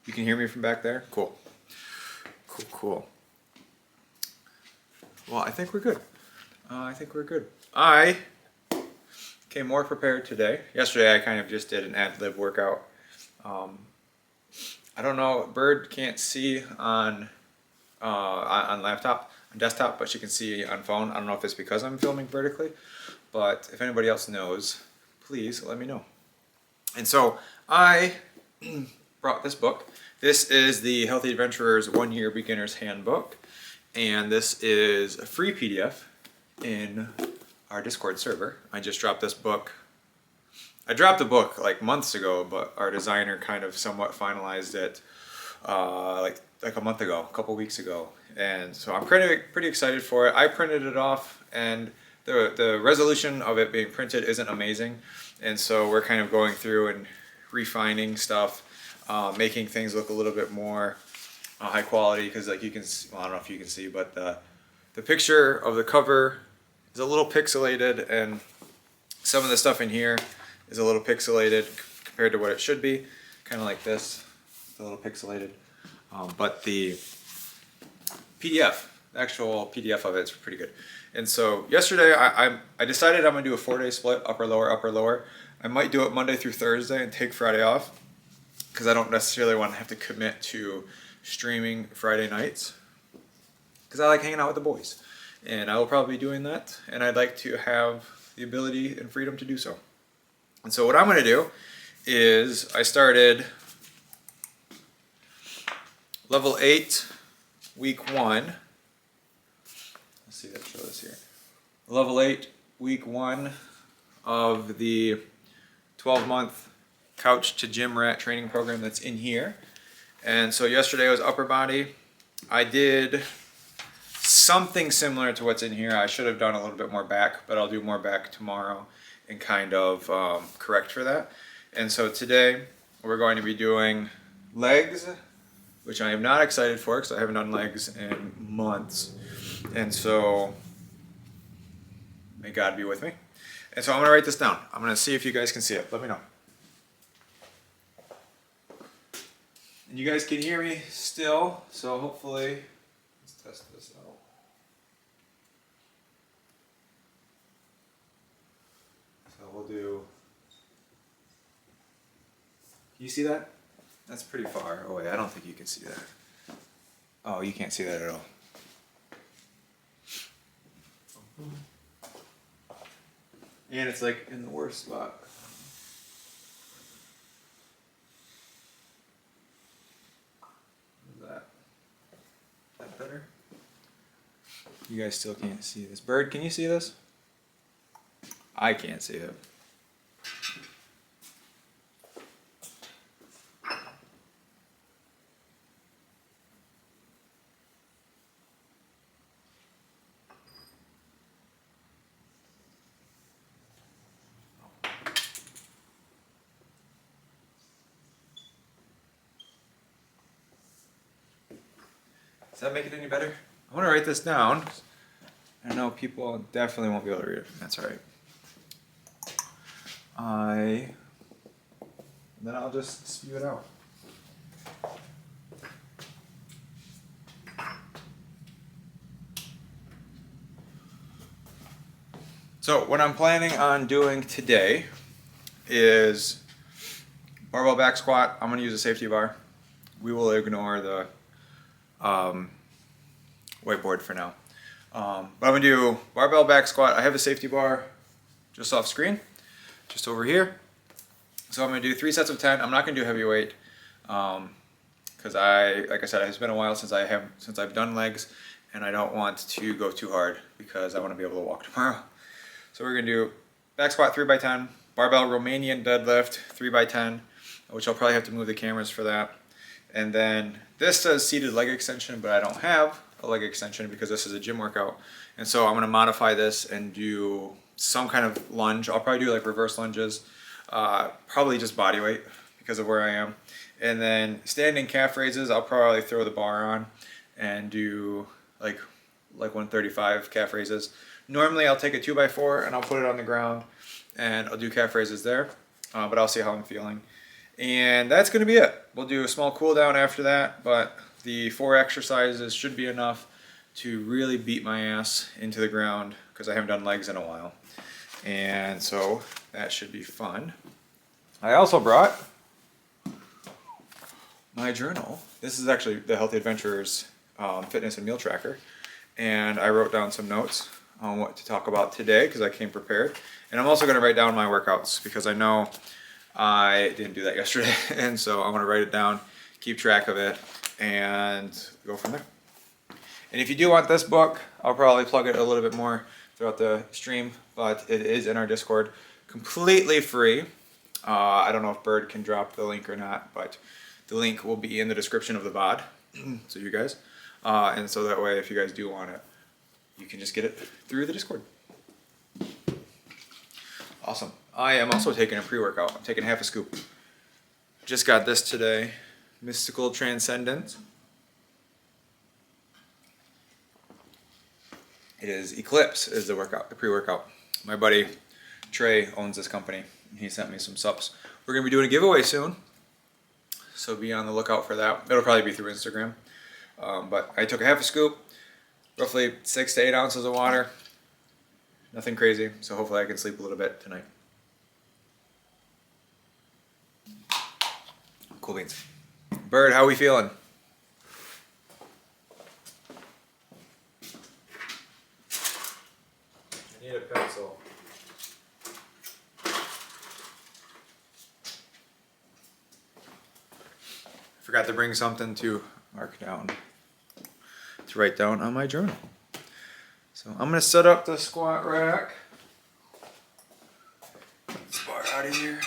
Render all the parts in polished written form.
You can hear me from back there? Cool. Cool, cool. Well, I think we're good. I came more prepared today. Yesterday I kind of just did an ad-lib workout. I don't know, Bird can't see on laptop, on desktop, but she can see on phone. I don't know if it's because I'm filming vertically, but if anybody else knows, please let me know. And so I brought this book. This is the Healthy Adventurer's 1-Year Beginner's Handbook, and this is a free PDF in our Discord server. I just dropped this book. I dropped the book like months ago, but our designer kind of somewhat finalized it like a month ago, a couple weeks ago, and so I'm pretty excited for it. I printed it off, and the resolution of it being printed isn't amazing, and so we're kind of going through and refining stuff, making things look a little bit more high quality, because like you can see, well, I don't know if you can see, but the picture of the cover is a little pixelated, and some of the stuff in here is a little pixelated compared to what it should be, kind of like this, a little pixelated, but the PDF, the actual PDF of it is pretty good. And so yesterday I decided I'm gonna do a 4-day split, upper lower. I might do it Monday through Thursday and take Friday off, because I don't necessarily want to have to commit to streaming Friday nights, because I like hanging out with the boys, and I will probably be doing that, and I'd like to have the ability and freedom to do so. And so what I'm going to do is I started level 8 week 1. Let's see, let's show this here. Level 8 week 1 of the 12-month couch to gym rat training program that's in here. And so yesterday was upper body. I did something similar to what's in here. I should have done a little bit more back, but I'll do more back tomorrow and kind of correct for that. And so today we're going to be doing legs, which I am not excited for because I haven't done legs in months. And so may God be with me. And so I'm going to write this down. I'm going to see if you guys can see it. Let me know. And you guys can hear me still, so hopefully, let's test this out. So we'll do, can you see that? That's pretty far away. I don't think you can see that. Oh, you can't see that at all. And it's like in the worst spot. That better? You guys still can't see this. Bird, can you see this? I can't see it. Does that make it any better? I want to write this down. I know people definitely won't be able to read it. That's all right. Then I'll just spew it out. So what I'm planning on doing today is barbell back squat. I'm going to use a safety bar. We will ignore the whiteboard for now. But I'm going to do barbell back squat. I have a safety bar just off screen, just over here. So I'm going to do 3 sets of 10. I'm not going to do heavyweight because like I said, it's been a while since I've done legs, and I don't want to go too hard because I want to be able to walk tomorrow. So we're going to do back squat 3 by 10, barbell Romanian deadlift 3 by 10, which I'll probably have to move the cameras for that. And then this says seated leg extension, but I don't have a leg extension because this is a gym workout. And so I'm going to modify this and do some kind of lunge. I'll probably do like reverse lunges, probably just body weight because of where I am. And then standing calf raises, I'll probably throw the bar on and do like 135 calf raises. Normally I'll take a 2x4 and I'll put it on the ground and I'll do calf raises there, but I'll see how I'm feeling. And that's going to be it. we'll do a small cool down after that, but the 4 exercises should be enough to really beat my ass into the ground because I haven't done legs in a while. And so that should be fun. I also brought my journal. This is actually the Healthy Adventurers fitness and meal tracker. And I wrote down some notes on what to talk about today because I came prepared. And I'm also going to write down my workouts because I know I didn't do that yesterday. And so I'm going to write it down, keep track of it, and go from there. And if you do want this book, I'll probably plug it a little bit more throughout the stream, but it is in our Discord, completely free. I don't know if Bird can drop the link or not, but the link will be in the description of the VOD, so you guys. And so that way, if you guys do want it, you can just get it through the Discord. Awesome. I am also taking a pre-workout. I'm taking half a scoop. Just got this today. Mystical Transcendence. It is Eclipse is the workout, the pre-workout. My buddy Trey owns this company. He sent me some subs. We're gonna be doing a giveaway soon, so be on the lookout for that. It'll probably be through Instagram. But I took a half a scoop, roughly 6 to 8 ounces of water. Nothing crazy, so hopefully I can sleep a little bit tonight. Cool beans. Bird, how we feeling? I need a pencil. Forgot to bring something to mark down, to write down on my journal. So I'm gonna set up the squat rack. Get this bar out of here.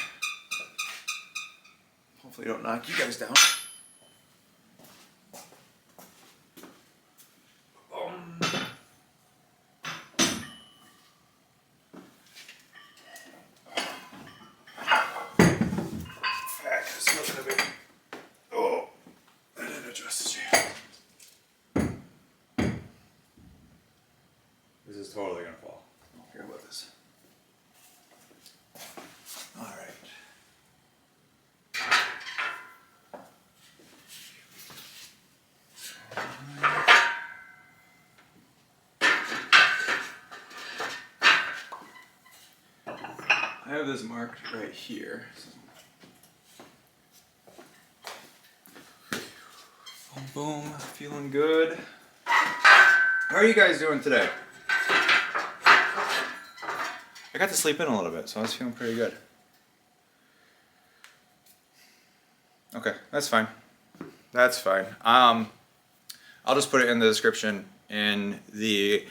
Hopefully I don't knock you guys down. This is totally gonna fall. I don't care about this. All right. I have this marked right here. So. Boom, boom, feeling good. How are you guys doing today? I got to sleep in a little bit, so I was feeling pretty good. Okay, that's fine. That's fine. I'll just put it in the description in the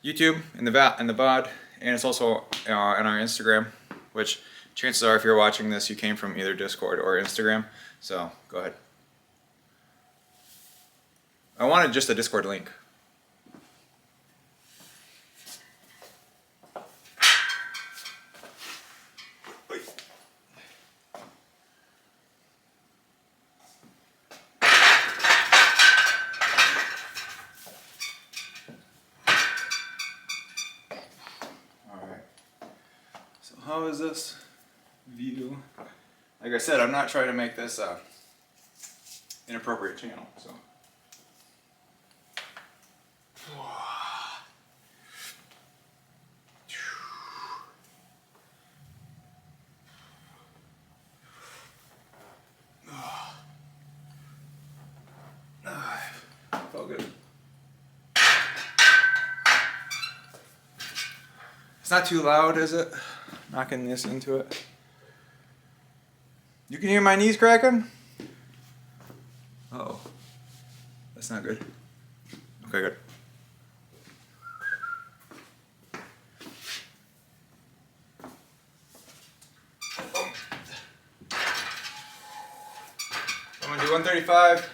YouTube, in the VOD, and it's also in our Instagram, which chances are if you're watching this, you came from either Discord or Instagram, so go ahead. I wanted just a Discord link. How is this view? Like I said, I'm not trying to make this an inappropriate channel, so. Felt good. It's not too loud, is it? Knocking this into it. You can hear my knees cracking? Uh-oh. That's not good. Okay, good. I'm gonna do 135.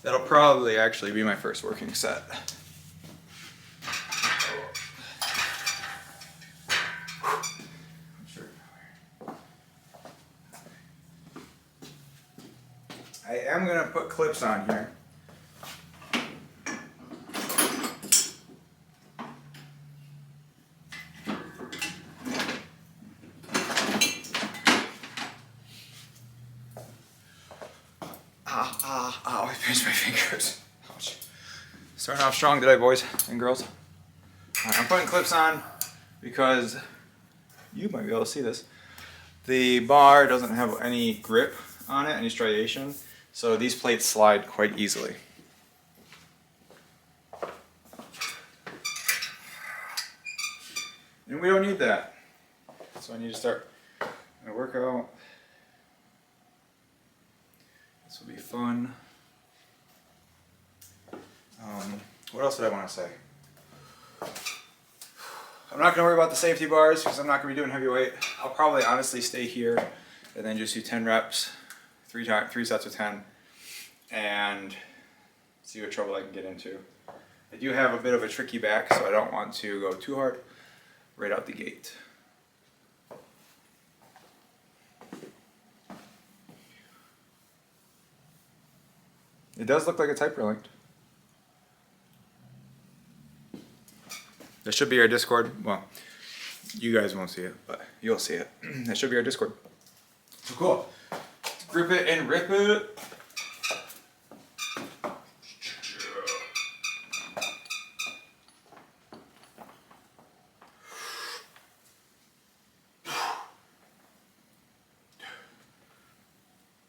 That'll probably actually be my first working set. I am going to put clips on here. Here's my fingers. Ouch. Starting off strong today, boys and girls. I'm putting clips on because you might be able to see this. The bar doesn't have any grip on it, any striation, so these plates slide quite easily. And we don't need that. So I need to start my workout. This will be fun. What else did I want to say? I'm not going to worry about the safety bars because I'm not going to be doing heavy weight. I'll probably honestly stay here and then just do 10 reps, three sets of 10, and see what trouble I can get into. I do have a bit of a tricky back, so I don't want to go too hard right out the gate. It does look like it's hyperlinked. That should be our Discord. Well, you guys won't see it, but you'll see it. That should be our Discord. So cool. Grip it and rip it.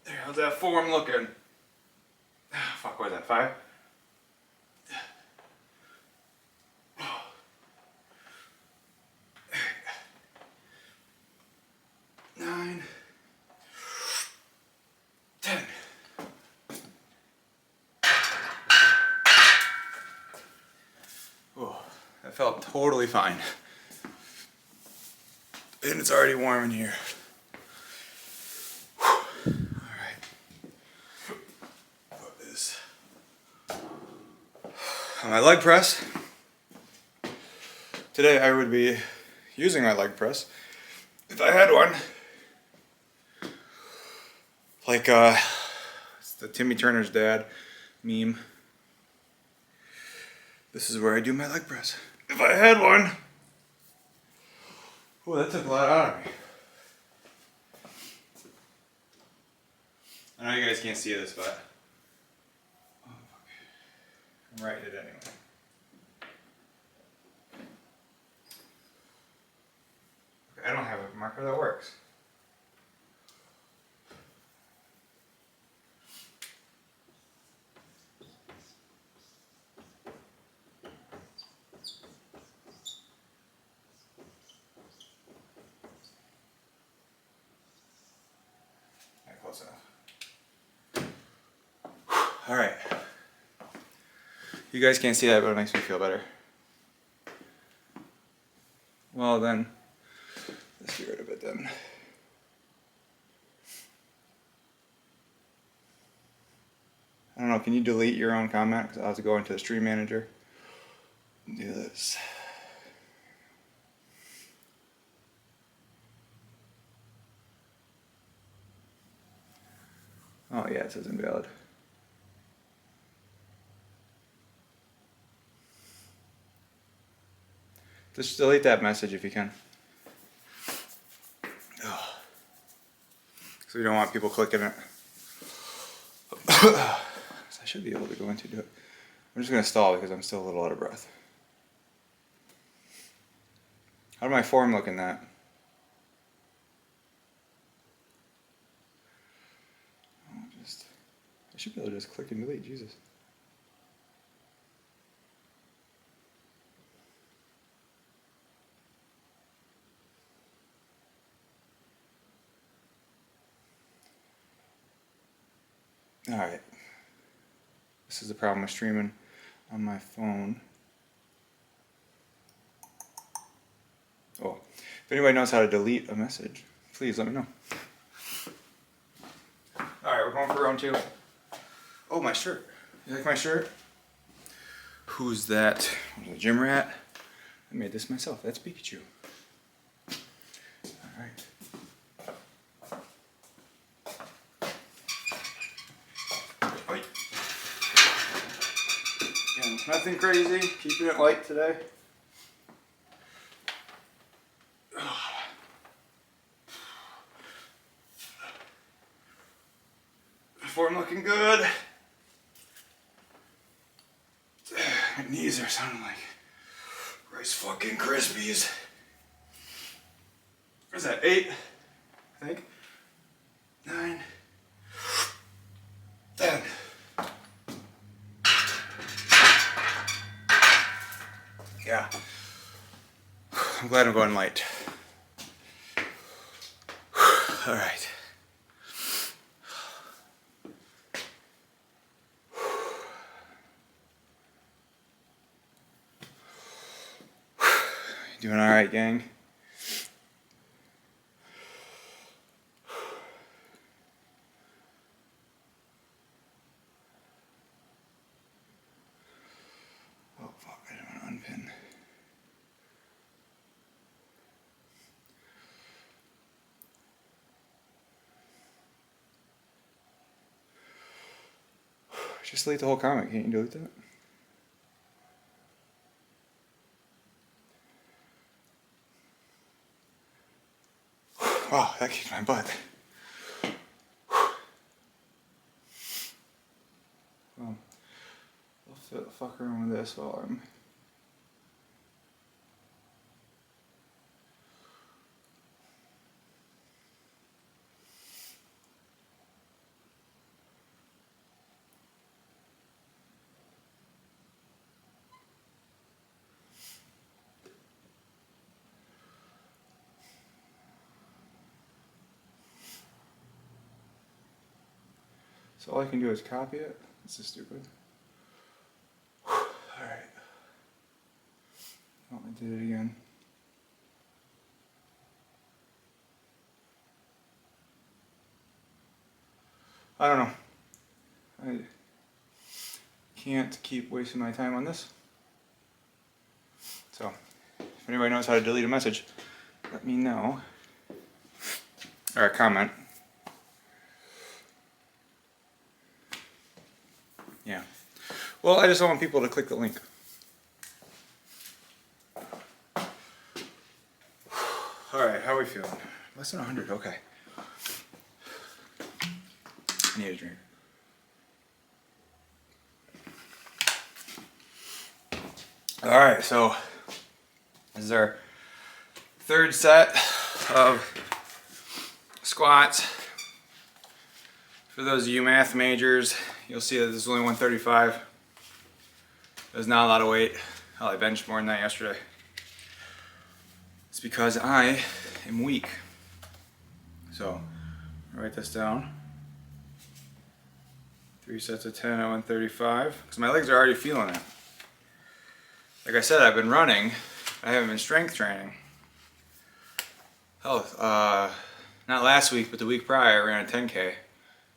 There, how's that form looking? Fuck, what is that, 5? 9, 10. Oh, that felt totally fine. And it's already warm in here. Alright. Put this on my leg press. Today I would be using my leg press if I had one. Like, it's the Timmy Turner's dad meme. This is where I do my leg press. If I had one. Oh, that took a lot out of me. I know you guys can't see this, but I'm writing it anyway. Okay, I don't have a marker that works. Close enough. All right. You guys can't see that, but it makes me feel better. Well then, let's get rid of it then. I don't know, can you delete your own comment? Because I'll have to go into the stream manager and do this. Oh yeah, it says invalid. Just delete that message if you can. Oh. So we don't want people clicking it. So I should be able to go into do it. I'm just going to stall because I'm still a little out of breath. How did my form look in that? I should be able to just click and delete, Jesus. Alright. This is the problem with streaming on my phone. Oh, if anybody knows how to delete a message, please let me know. Alright, we're going for round 2. Oh, my shirt. You like my shirt? Who's that? The gym rat? I made this myself. That's Pikachu. Alright. Again, nothing crazy. Keeping it light today. Form looking good. These are sounding like Rice fucking Krispies. What's that, 8? I think. 9. 10. Yeah. I'm glad I'm going light. All right. Doing all right, gang? Oh, fuck, I don't want to unpin. Just delete the whole comment. Can't you delete that? Wow, that kicked my butt. Well, I'll fuck around with this while I'm... So all I can do is copy it? This is stupid. Alright. Oh, I did it again. I don't know. I can't keep wasting my time on this. So, if anybody knows how to delete a message, let me know. Or a comment. Yeah. Well, I just don't want people to click the link. Alright, how are we feeling? Less than 100, okay. I need a drink. Alright, so this is our third set of squats. For those of you math majors, you'll see that this is only 135. There's not a lot of weight. Hell, I benched more than that yesterday. It's because I am weak. So, write this down. 3 sets of 10 at 135. Because my legs are already feeling it. Like I said, I've been running. I haven't been strength training. Hell, not last week, but the week prior, I ran a 10K.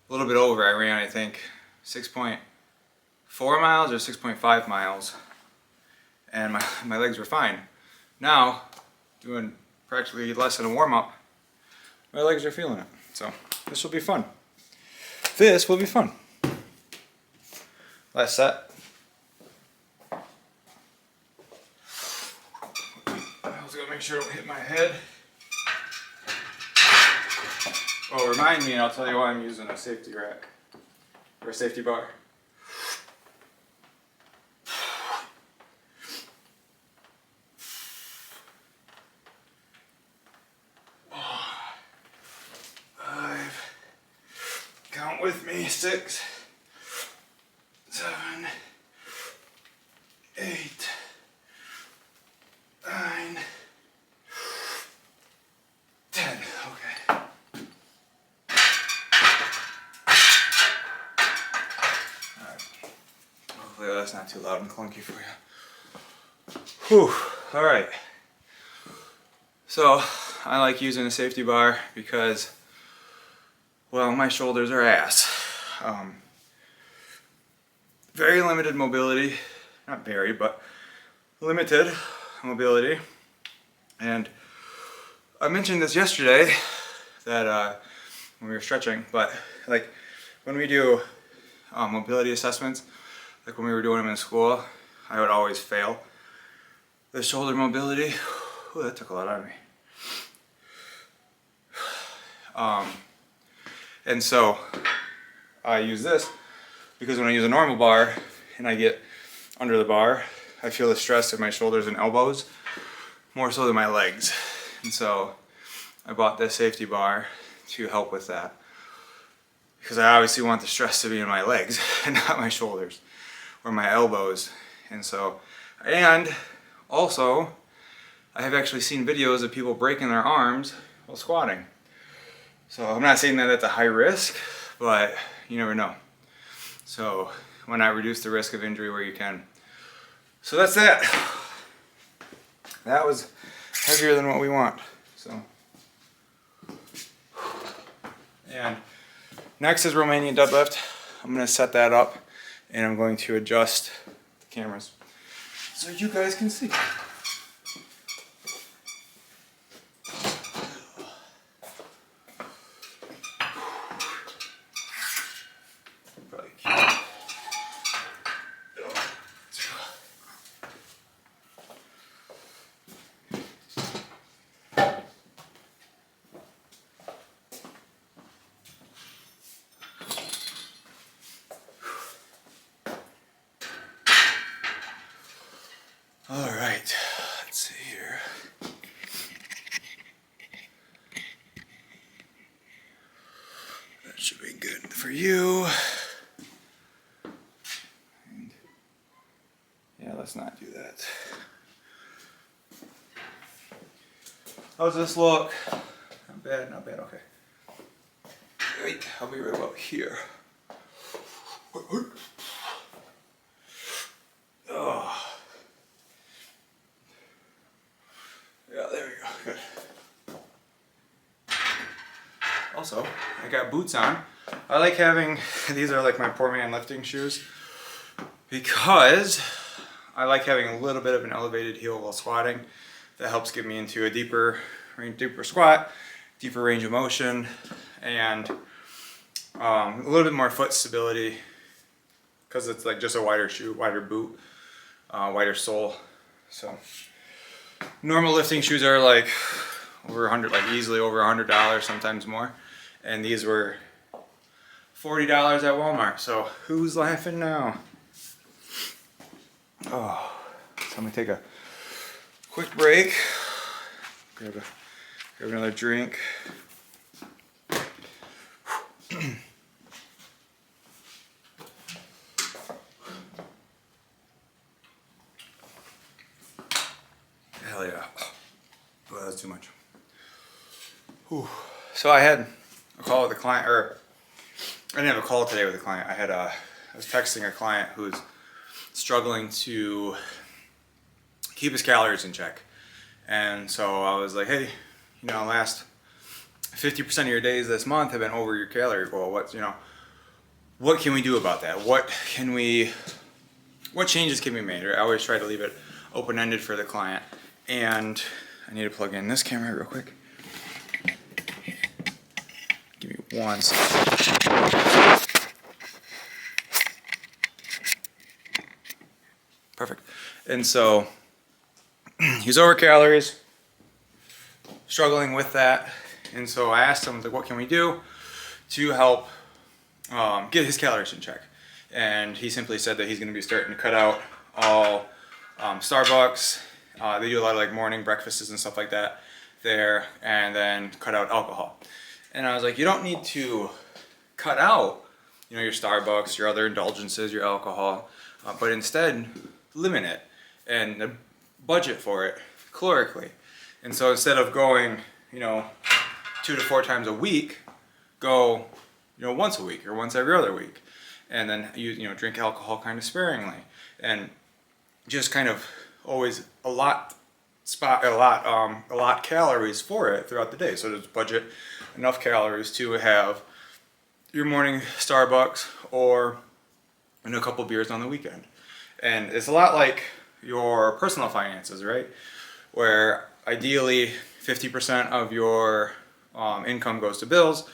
A little bit over. I ran, I think, 6.4 miles or 6.5 miles. And my legs were fine. Now, doing practically less than a warm-up, my legs are feeling it. So, this will be fun. This will be fun. Last set. I was gonna make sure I don't hit my head. Oh, remind me and I'll tell you why I'm using a safety rack. Or a safety bar. Count with me, 6, 7, 8, 9, 10. Okay. Alright. Hopefully that's not too loud and clunky for you. Whew. Alright. So, I like using a safety bar because, well, my shoulders are ass. Very limited mobility, not very, but limited mobility. And I mentioned this yesterday that when we were stretching, but like when we do mobility assessments, like when we were doing them in school, I would always fail the shoulder mobility. Ooh, that took a lot out of me. And so I use this because when I use a normal bar and I get under the bar, I feel the stress in my shoulders and elbows more so than my legs. And so I bought this safety bar to help with that, because I obviously want the stress to be in my legs and not my shoulders or my elbows. And so, and also I have actually seen videos of people breaking their arms while squatting. So I'm not saying that that's a high risk, but you never know. So why not reduce the risk of injury where you can? So that's that. That was heavier than what we want. So, and next is Romanian deadlift. I'm going to set that up and I'm going to adjust the cameras so you guys can see. All right, let's see here. That should be good for you. And yeah, let's not do that. How's this look? Not bad, not bad, okay. Wait, I'll be right about here. Oh. Yeah, there we go, good. Also, I got boots on. I like having, these are like my poor man lifting shoes, because I like having a little bit of an elevated heel while squatting. That helps get me into a deeper squat, deeper range of motion, and a little bit more foot stability, because it's like just a wider shoe, wider boot, wider sole. So normal lifting shoes are like over 100, like easily over $100, sometimes more. And these were $40 at Walmart. So who's laughing now? Oh, so I'm gonna take a quick break. Grab another drink. Hell yeah. Oh, that's too much. Whew. So I had a call with a client, or I didn't have a call today with a client. I was texting a client who's struggling to keep his calories in check. And so I was like, hey, you know, last 50% of your days this month have been over your calorie goal. What can we do about that? What changes can be made? I always try to leave it open-ended for the client. And I need to plug in this camera real quick. Give me 1 second. Perfect. And so he's over calories, struggling with that. And so I asked him, like, what can we do to help get his calories in check? And he simply said that he's going to be starting to cut out all Starbucks. They do a lot of like morning breakfasts and stuff like that there, and then cut out alcohol. And I was like, you don't need to cut out, you know, your Starbucks, your other indulgences, your alcohol, but instead limit it and budget for it calorically. And so instead of going, you know, 2 to 4 times a week, go, you know, once a week or once every other week, and then you know, drink alcohol kind of sparingly, and just kind of always allot calories for it throughout the day. So just budget enough calories to have your morning Starbucks or a couple beers on the weekend. And it's a lot like your personal finances, right? Where ideally 50% of your income goes to bills,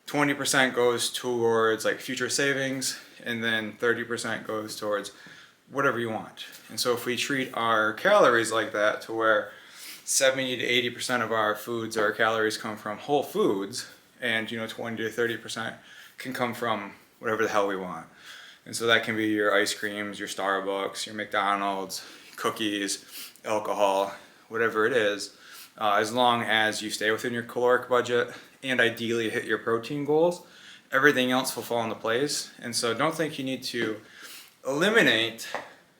20% goes towards like future savings, and then 30% goes towards whatever you want. And so if we treat our calories like that, to where 70 to 80% of our foods, our calories come from whole foods, and you know, 20 to 30% can come from whatever the hell we want, And so that can be your ice creams, your Starbucks, your McDonald's, cookies, alcohol, whatever it is, as long as you stay within your caloric budget and ideally hit your protein goals, everything else will fall into place. And so don't think you need to eliminate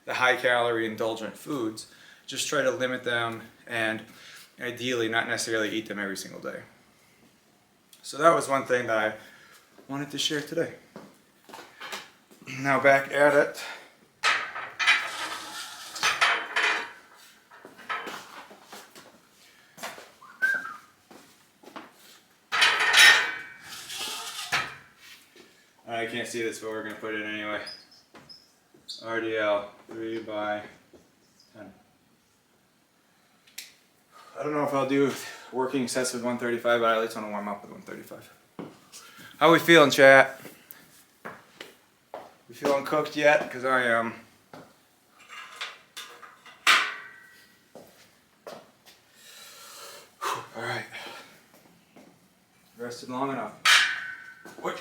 the high calorie indulgent foods. Just try to limit them and ideally not necessarily eat them every single day. So that was one thing that I wanted to share today. Now back at it. I can't see this, but we're going to put it in anyway. RDL 3 by 10. I don't know if I'll do working sets with 135, but I at least want to warm up with 135. How we feeling, chat? You feeling cooked yet? Because I am. Alright. Rested long enough. What?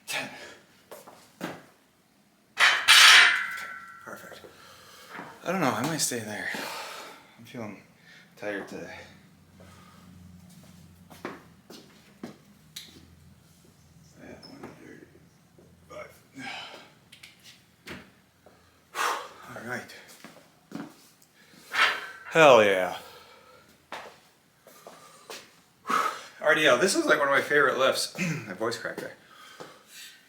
10. Perfect. I don't know, I might stay there. I'm feeling tired today. At 135. All right. Hell yeah. RDL, this is like one of my favorite lifts. My voice cracked there.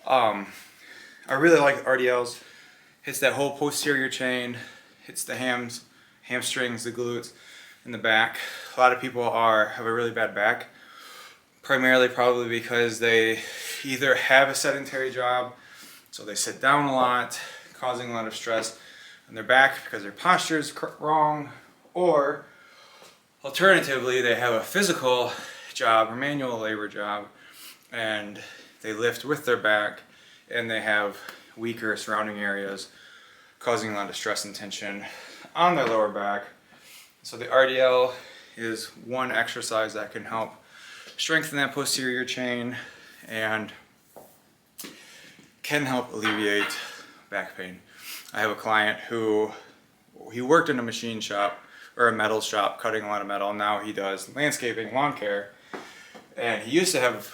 I really like RDLs. Hits that whole posterior chain, hits the hamstrings, the glutes, and the back. A lot of people have a really bad back, primarily probably because they either have a sedentary job, so they sit down a lot, causing a lot of stress on their back because their posture is wrong, or alternatively, they have a physical job or manual labor job and they lift with their back and they have weaker surrounding areas causing a lot of stress and tension on their lower back. So the RDL is one exercise that can help strengthen that posterior chain and can help alleviate back pain. I have a client who he worked in a machine shop or a metal shop cutting a lot of metal. Now he does landscaping, lawn care, and he used to have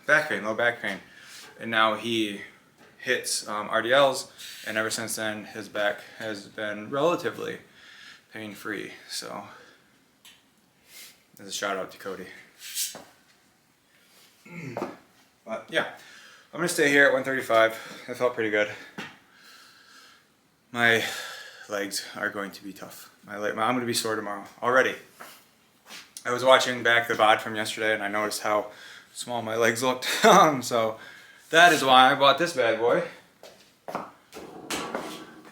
back pain, low back pain, and now he hits RDLs, and ever since then his back has been relatively pain-free. So there's a shout out to Cody. But yeah, I'm gonna stay here at 135. That felt pretty good. My legs are going to be tough. I'm going to be sore tomorrow already. I was watching back the VOD from yesterday and I noticed how small my legs looked. So that is why I bought this bad boy.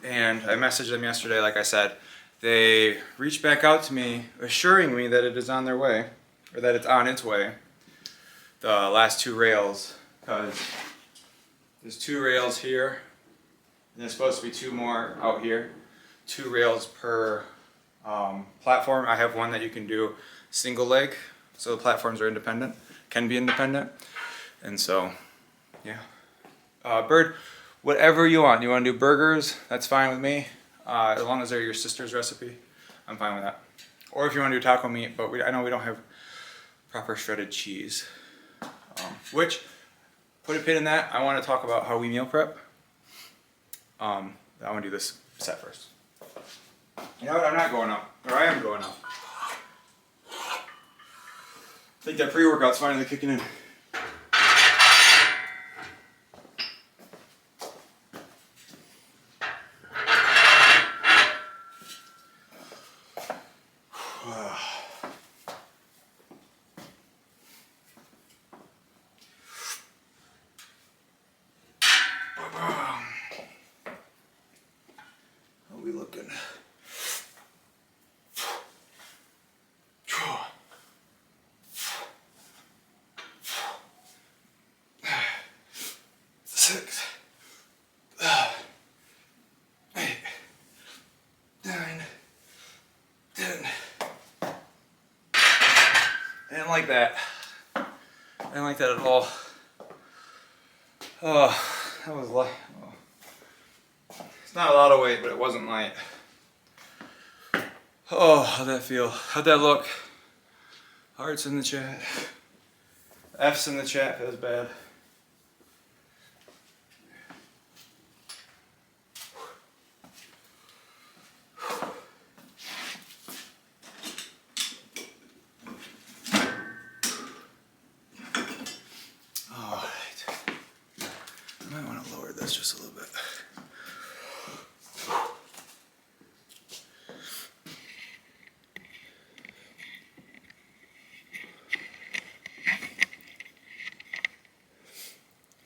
And I messaged them yesterday, like I said. They reached back out to me, assuring me that it is on their way, or that it's on its way. The last two rails, because there's two rails here, and there's supposed to be two more out here. 2 rails per platform. I have one that you can do single leg, so the platforms are independent, can be independent. And so, yeah. Bird, whatever you want. You want to do burgers? That's fine with me. As long as they're your sister's recipe, I'm fine with that. Or if you want to do taco meat, but I know we don't have proper shredded cheese. Which, put a pin in that. I want to talk about how we meal prep. I want to do this set first. You know what? I'm not going up. Or I am going up. I think that pre-workout's finally kicking in. How are we looking? didn't like that. I didn't like that at all. Oh, that was light. Oh. It's not a lot of weight, but it wasn't light. Oh, how'd that feel? How'd that look? Hearts in the chat. F's in the chat, that was bad. Alright. I might want to lower this just a little bit.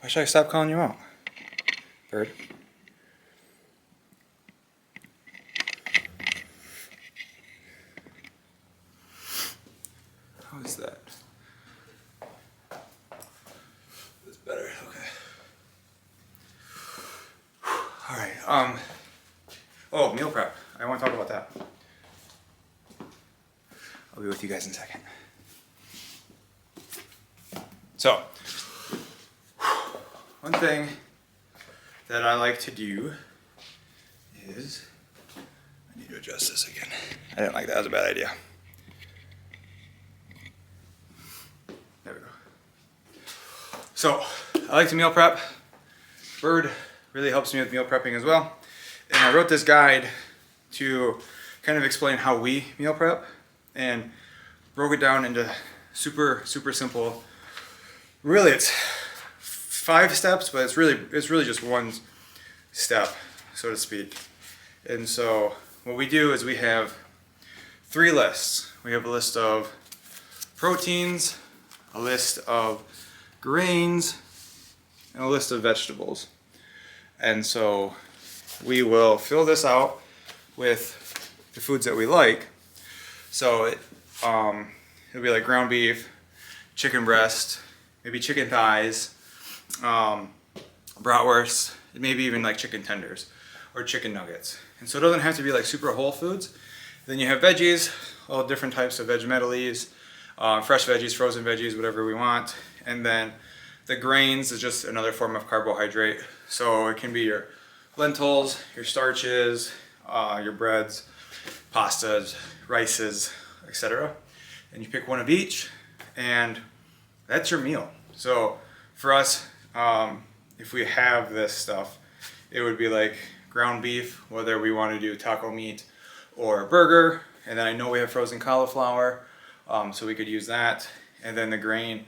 Why should I stop calling you out, bird? How is that? That's better, okay. Alright, oh, meal prep. I want to talk about that. I'll be with you guys in a second. So, one thing that I like to do is, I need to adjust this again. I didn't like that, that was a bad idea. There we go. So, I like to meal prep. Bird really helps me with meal prepping as well. And I wrote this guide to kind of explain how we meal prep and broke it down into super simple. Really, it's 5 steps, but it's really just one step, so to speak. And so what we do is we have 3 lists. We have a list of proteins, a list of grains, and a list of vegetables. And so we will fill this out with the foods that we like. So it'll be like ground beef, chicken breast, maybe chicken thighs, bratwurst, maybe even like chicken tenders or chicken nuggets. And so it doesn't have to be like super whole foods. Then you have veggies, all different types of vegemetals, fresh veggies, frozen veggies, whatever we want. And then the grains is just another form of carbohydrate. So it can be your lentils, your starches, your breads, pastas, rices, etc. And you pick one of each, and that's your meal. So for us, if we have this stuff, it would be like ground beef, whether we want to do taco meat or a burger. And then I know we have frozen cauliflower, so we could use that. And then the grain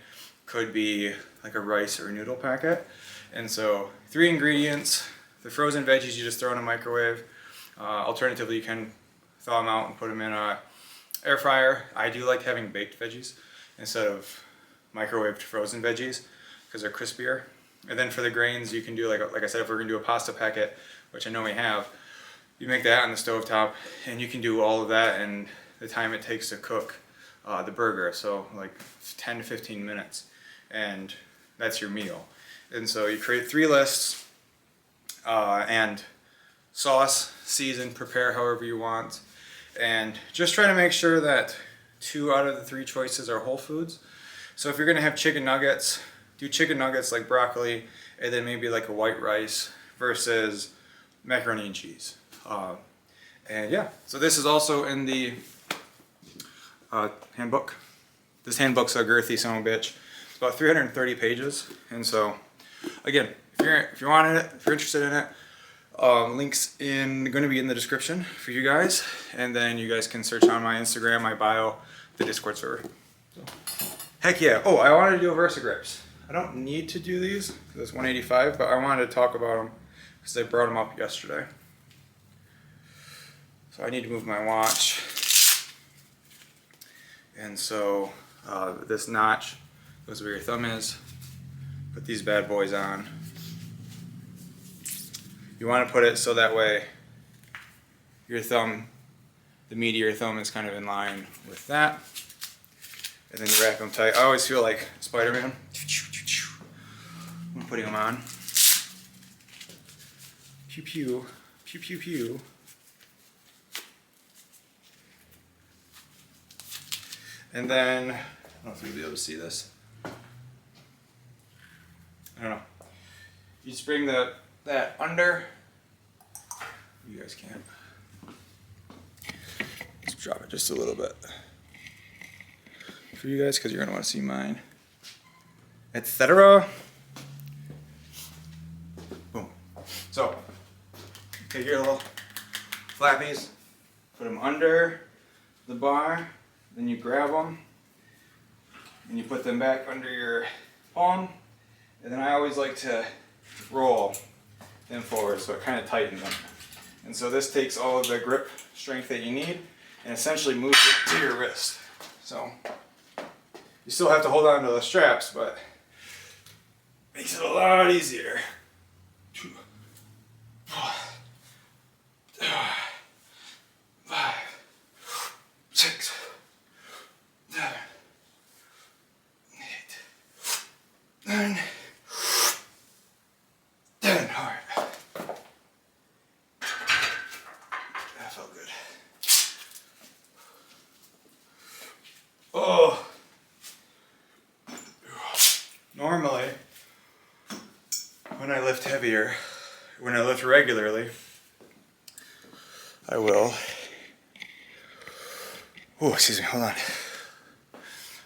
could be like a rice or a noodle packet. And so 3 ingredients. The frozen veggies you just throw in a microwave. Alternatively, you can thaw them out and put them in a air fryer. I do like having baked veggies instead of microwaved frozen veggies because they're crispier. And then for the grains, you can do like I said, if we're gonna do a pasta packet, which I know we have, you make that on the stovetop, and you can do all of that in the time it takes to cook the burger. So like 10 to 15 minutes, and that's your meal. And so you create 3 lists, and sauce, season, prepare however you want, and just try to make sure that 2 out of the 3 choices are whole foods. So if you're gonna have chicken nuggets, do chicken nuggets like broccoli, and then maybe like a white rice versus macaroni and cheese. And yeah, so this is also in the handbook. This handbook's a girthy son of a bitch. It's about 330 pages, and so again, if you wanted it, if you're interested in it, links going to be in the description for you guys, and then you guys can search on my Instagram, my bio, the Discord server. So, heck yeah! Oh, I wanted to do a Versa grips. I don't need to do these because it's 185, but I wanted to talk about them because I brought them up yesterday. So I need to move my watch, and so this notch goes where your thumb is. Put these bad boys on. You want to put it so that way your thumb, the meat of your thumb is kind of in line with that. And then you wrap them tight. I always feel like Spider-Man. I'm putting them on. Pew pew, pew pew pew. And then don't know if you'll be able to see this. I don't know. You just bring that under. You guys can't. Let's drop it just a little bit for you guys because you're gonna want to see mine. Etc. Boom. So take your little flappies, put them under the bar, then you grab them and you put them back under your palm, and then I always like to roll them forward so it kind of tightens them. And so this takes all of the grip strength that you need and essentially moves it to your wrist. So you still have to hold on to the straps, but makes it a lot easier. 2, 5, 6, 7, 8, 9, 10. All right. That felt good. Oh. Normally, when I lift heavier, when I lift regularly, I will. Oh, excuse me, hold on.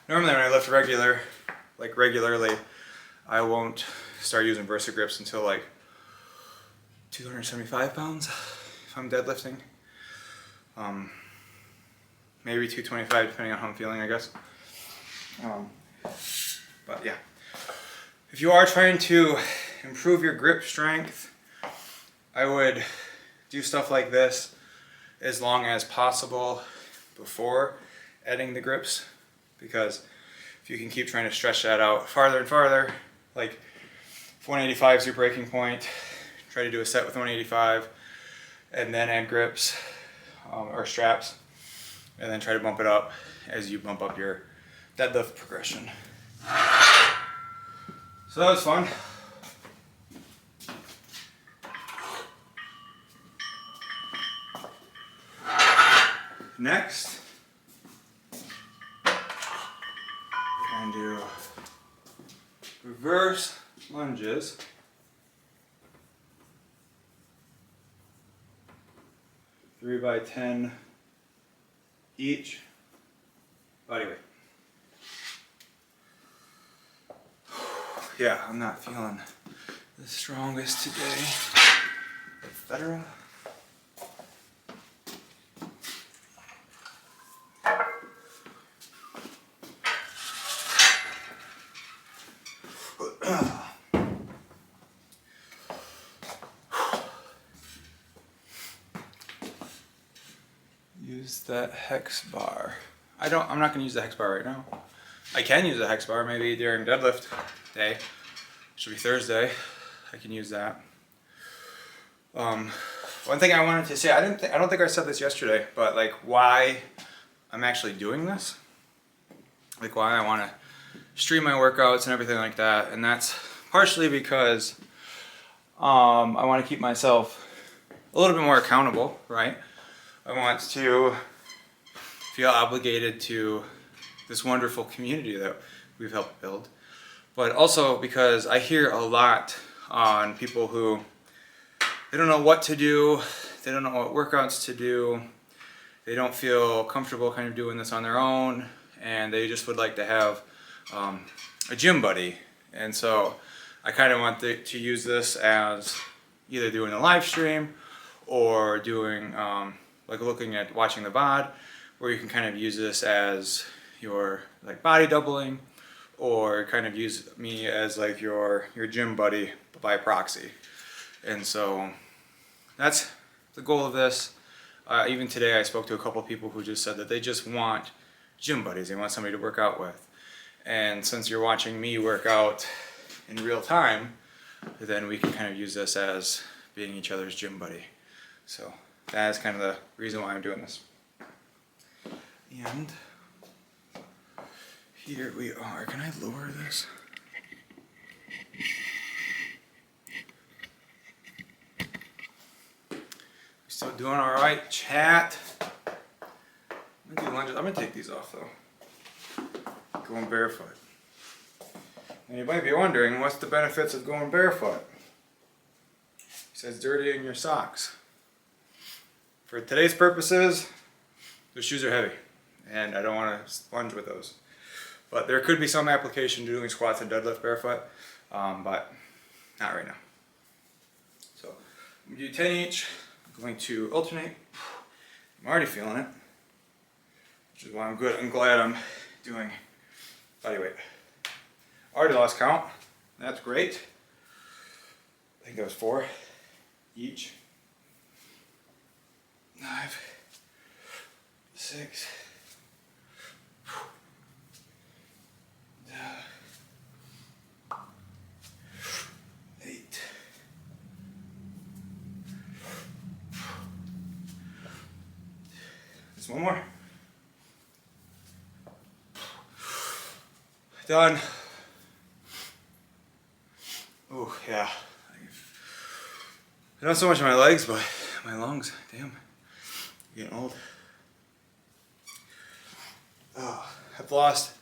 Normally when I lift regularly, I won't start using Versa grips until like 275 pounds if I'm deadlifting. Maybe 225 depending on how I'm feeling, I guess. But yeah. If you are trying to improve your grip strength, I would do stuff like this as long as possible before adding the grips, because if you can keep trying to stretch that out farther and farther, like if 185 is your breaking point, try to do a set with 185 and then add grips or straps, and then try to bump it up as you bump up your deadlift progression. So that was fun. Next, we're going to do reverse lunges. Three by 10 each, body weight. Yeah, I'm not feeling the strongest today, etc. Use that hex bar. I'm not going to use the hex bar right now. I can use the hex bar maybe during deadlift day. Should be Thursday. I can use that. One thing I wanted to say, I don't think I said this yesterday, but like why I'm actually doing this, like why I want to stream my workouts and everything like that, and that's partially because I want to keep myself a little bit more accountable, right? I want to feel obligated to this wonderful community that we've helped build, but also because I hear a lot on people who they don't know what to do, they don't know what workouts to do, they don't feel comfortable kind of doing this on their own, and they just would like to have a gym buddy. And so I kind of want to use this as either doing a live stream or doing like watching the VOD, where you can kind of use this as your like body doubling, or kind of use me as like your gym buddy by proxy. And so that's the goal of this. Even today I spoke to a couple of people who just said that they just want gym buddies, they want somebody to work out with. And since you're watching me work out in real time, then we can kind of use this as being each other's gym buddy. So that is kind of the reason why I'm doing this. And here we are. Can I lower this? Still doing all right, chat. I'm gonna do lunges. I'm gonna take these off though. going barefoot. And you might be wondering, what's the benefits of going barefoot? He says dirtying your socks. For today's purposes, those shoes are heavy, and I don't want to sponge with those. But there could be some application to doing squats and deadlift barefoot, but not right now. So I'm going to do 10 each. I'm going to alternate. I'm already feeling it, which is why I'm good. I'm glad I'm doing body weight. Already lost count. That's great. I think that was 4 each. 5, 6, 8. Just one more. Done. Oh yeah. Not so much my legs, but my lungs. Damn. Getting old. Oh, I've lost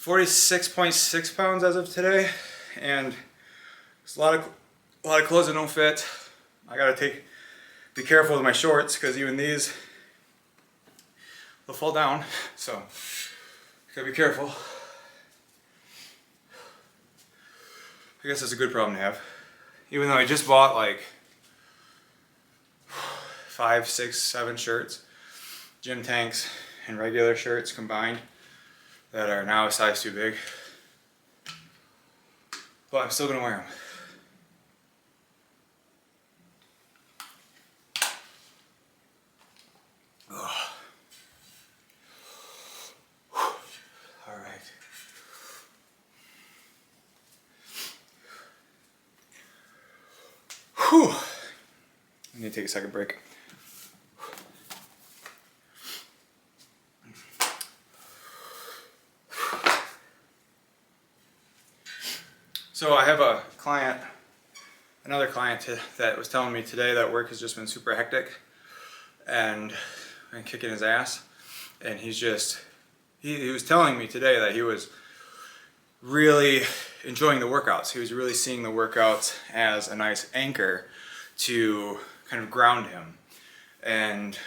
46.6 pounds as of today, and there's a lot of clothes that don't fit. I gotta be careful with my shorts, because even these, they'll fall down. So gotta be careful. I guess that's a good problem to have. Even though I just bought like 5, 6, 7 shirts, gym tanks and regular shirts combined, that are now a size too big. But I'm still gonna wear them. All right. Whew. I need to take a second break. So I have a client, another client that was telling me today that work has just been super hectic and kicking his ass. And he was telling me today that he was really enjoying the workouts. He was really seeing the workouts as a nice anchor to kind of ground him. And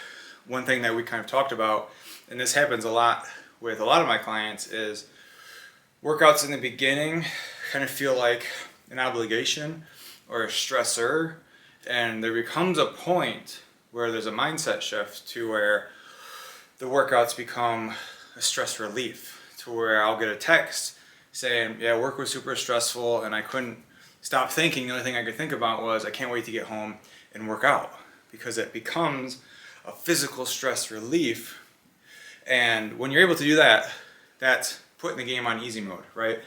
one thing that we kind of talked about, and this happens a lot with a lot of my clients, is workouts in the beginning kind of feel like an obligation or a stressor, and there becomes a point where there's a mindset shift to where the workouts become a stress relief, to where I'll get a text saying, yeah, work was super stressful and I couldn't stop thinking. The only thing I could think about was I can't wait to get home and work out, because it becomes a physical stress relief. And when you're able to do that, that's putting the game on easy mode, right?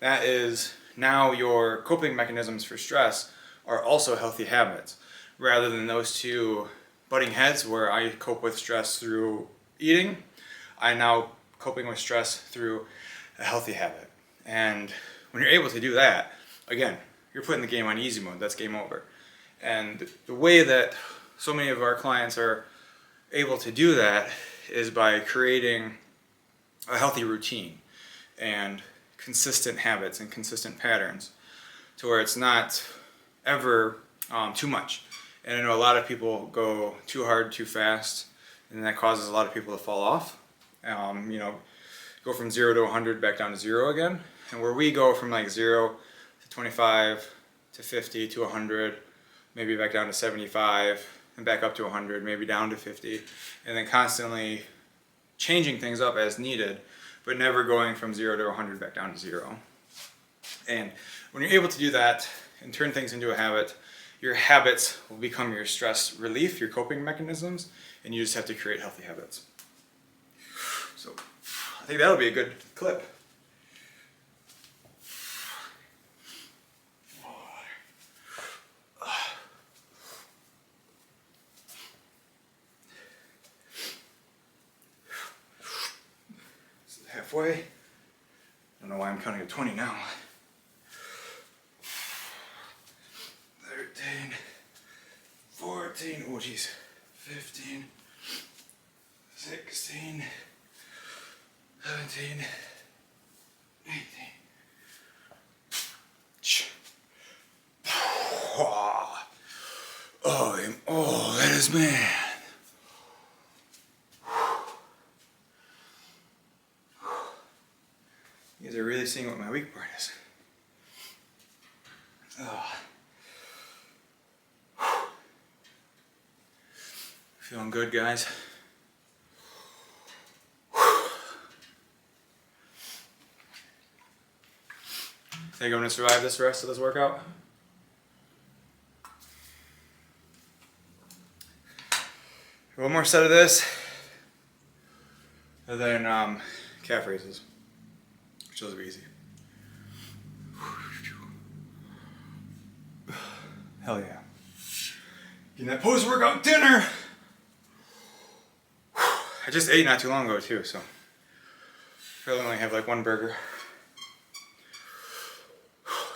That is, now your coping mechanisms for stress are also healthy habits, rather than those two butting heads where I cope with stress through eating. I now coping with stress through a healthy habit. And when you're able to do that, again, you're putting the game on easy mode. That's game over. And the way that so many of our clients are able to do that is by creating a healthy routine and consistent habits and consistent patterns, to where it's not ever too much. And I know a lot of people go too hard too fast, and that causes a lot of people to fall off. Go from 0 to 100 back down to 0 again. And where we go from like 0 to 25 to 50 to 100, maybe back down to 75, and back up to 100, maybe down to 50, and then constantly changing things up as needed, but never going from 0 to 100 back down to 0. And when you're able to do that and turn things into a habit, your habits will become your stress relief, your coping mechanisms, and you just have to create healthy habits. So I think that'll be a good clip. Halfway. I don't know why I'm counting at 20 now. 13, 14, oh geez, 15, 16, 17, man. You guys are really seeing what my weak part is. Oh. Feeling good, guys. Think I'm gonna survive this rest of this workout? One more set of this, and then calf raises, which will be easy. Hell yeah. Getting that post-workout dinner. I just ate not too long ago too, so I really only have like one burger.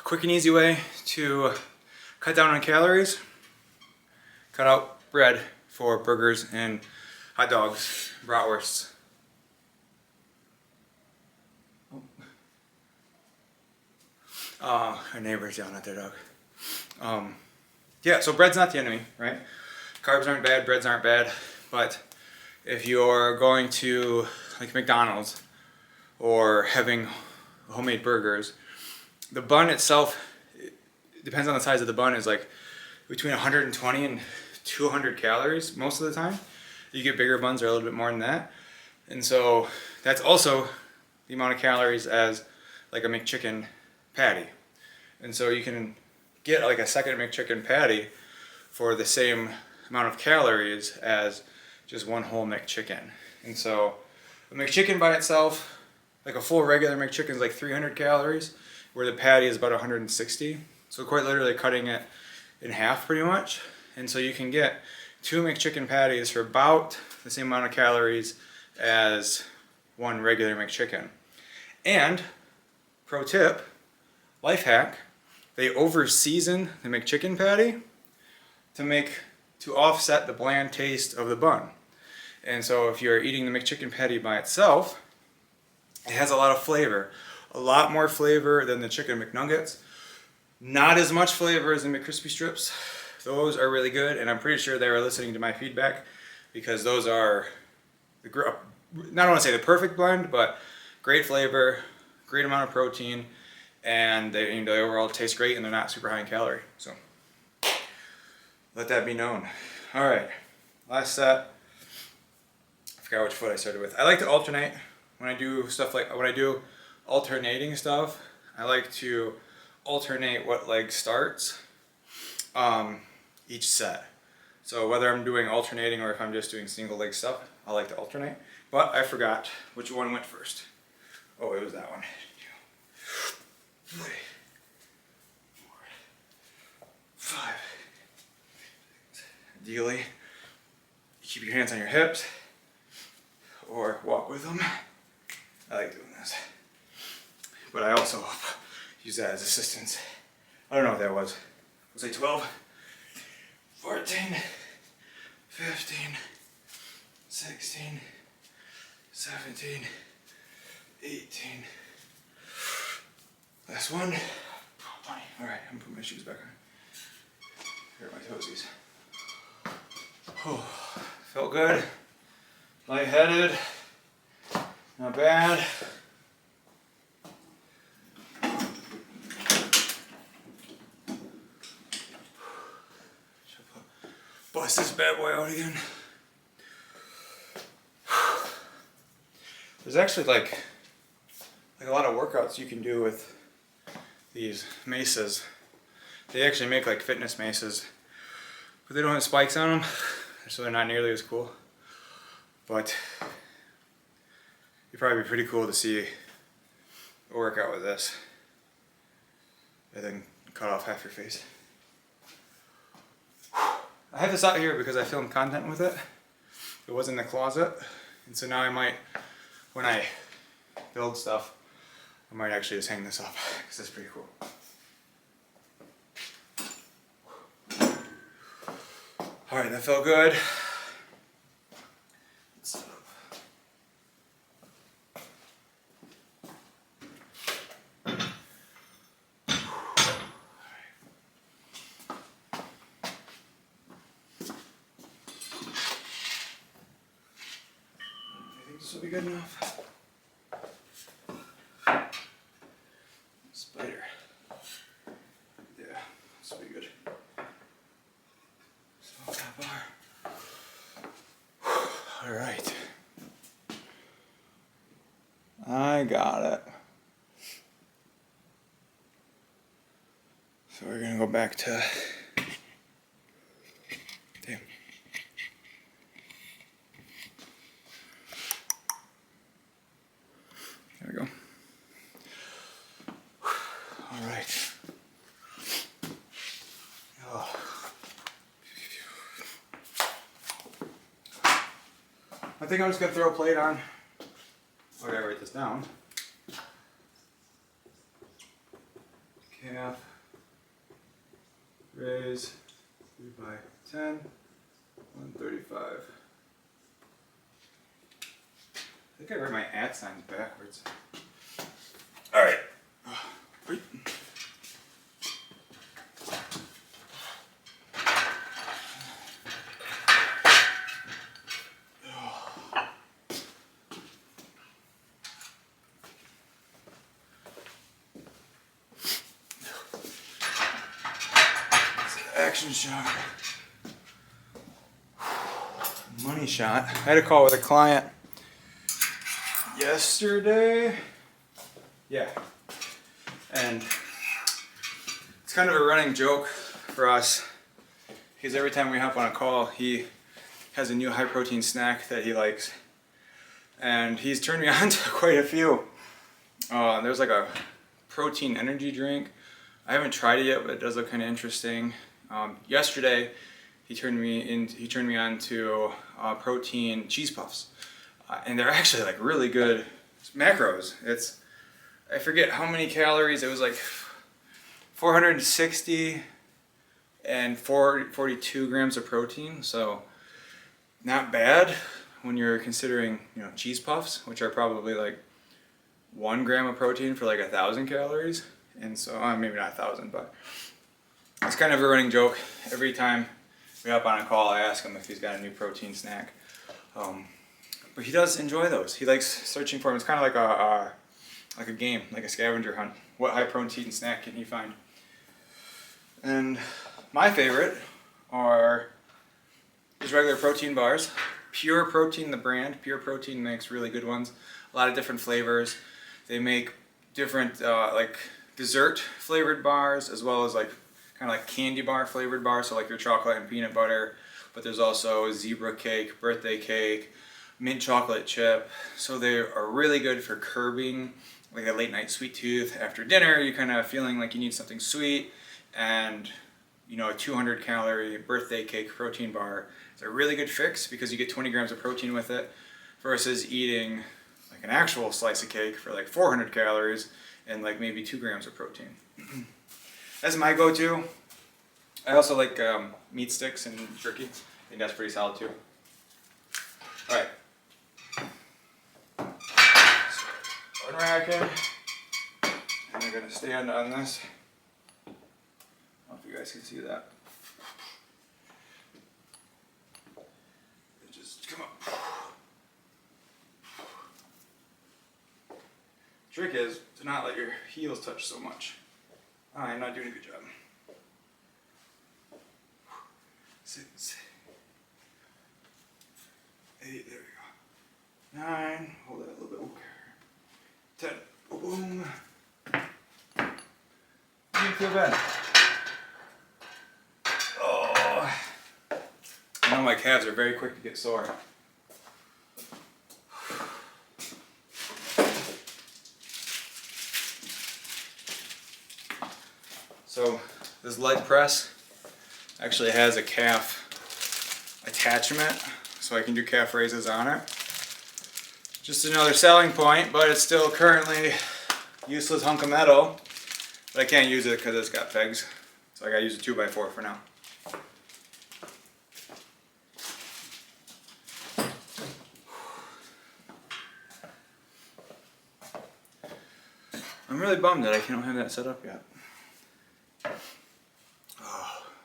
Quick and easy way to cut down on calories. Cut out bread for burgers and hot dogs, bratwursts. Our neighbor's yelling at their dog. Yeah, so bread's not the enemy, right? Carbs aren't bad, breads aren't bad, but if you're going to like McDonald's or having homemade burgers, the bun itself, it depends on the size of the bun, is like between 120 and 200 calories most of the time. You get bigger buns, are a little bit more than that. And so that's also the amount of calories as like a McChicken patty. And so you can get like a second McChicken patty for the same amount of calories as just one whole McChicken. And so a McChicken by itself, like a full regular McChicken, is like 300 calories, where the patty is about 160. So quite literally cutting it in half pretty much. And so you can get 2 McChicken patties for about the same amount of calories as one regular McChicken. And, pro tip, life hack, they over season the McChicken patty to offset the bland taste of the bun. And so if you're eating the McChicken patty by itself, it has a lot of flavor. A lot more flavor than the chicken McNuggets. Not as much flavor as the McCrispy strips. Those are really good, and I'm pretty sure they were listening to my feedback, because those are, not want to say the perfect blend, but great flavor, great amount of protein, and they overall taste great, and they're not super high in calorie. So let that be known. All right, last set. I forgot which foot I started with. I like to alternate when I do stuff like, when I do alternating stuff, I like to alternate what leg starts each set. So whether I'm doing alternating or if I'm just doing single leg stuff, I like to alternate. But I forgot which one went first. Oh, it was that one. 3, 4, 5. Ideally, you keep your hands on your hips or walk with them. I like doing this. But I also use that as assistance. I don't know what that was. Was it 12? 14, 15, 16, 17, 18. Last one. 20. Alright, I'm putting my shoes back on. Here are my toesies. Oh, felt good. Lightheaded. Not bad. Bust this bad boy out again. There's actually like a lot of workouts you can do with these maces. They actually make like fitness maces, but they don't have spikes on them, so they're not nearly as cool. But it'd probably be pretty cool to see a workout with this, and then cut off half your face. I have this out here because I filmed content with it. It was in the closet, and so now I might, when I build stuff, I might actually just hang this up because it's pretty cool. All right, that felt good. Let's set up. This will be good enough. Spider. Yeah, this will be good. So that bar. All right. I got it. So we're gonna go back to. Damn. There we go. All right. Oh. I think I'm just gonna throw a plate on. I gotta write this down. Calf. Raise 3 by 10. 135. I think I write my @ signs backwards. All right. Action shot. Money shot. I had a call with a client yesterday. Yeah. And it's kind of a running joke for us because every time we hop on a call, he has a new high protein snack that he likes. And he's turned me on to quite a few. There's like a protein energy drink. I haven't tried it yet, but it does look kind of interesting. Yesterday, he turned me on to protein cheese puffs, and they're actually like really good macros. I forget how many calories. It was like 460 and 42 grams of protein. So not bad when you're considering cheese puffs, which are probably like 1 gram of protein for like 1,000 calories. And so maybe not 1,000, but. It's kind of a running joke. Every time we hop on a call, I ask him if he's got a new protein snack. But he does enjoy those. He likes searching for them. It's kind of like a game, like a scavenger hunt. What high protein snack can he find? And my favorite are just regular protein bars. Pure Protein, the brand. Pure Protein makes really good ones. A lot of different flavors. They make different like dessert flavored bars as well as like kind of like candy bar flavored bars, so like your chocolate and peanut butter, but there's also zebra cake, birthday cake, mint chocolate chip. So they are really good for curbing like a late night sweet tooth. After dinner, you're kind of feeling like you need something sweet, and a 200 calorie birthday cake protein bar is a really good fix because you get 20 grams of protein with it versus eating like an actual slice of cake for like 400 calories and like maybe 2 grams of protein. That's my go-to. I also like meat sticks and jerky. I think that's pretty solid too. All right. So, unracking. And I'm gonna stand on this. I don't know if you guys can see that. Just come up. Trick is to not let your heels touch so much. I'm not doing a good job. 6, 8, there we go. 9, hold that a little bit. 10, boom. You feel bad. Oh. I know my calves are very quick to get sore. So this leg press actually has a calf attachment, so I can do calf raises on it. Just another selling point, but it's still currently useless hunk of metal. But I can't use it because it's got pegs, so I gotta use a 2x4 for now. I'm really bummed that I can't have that set up yet.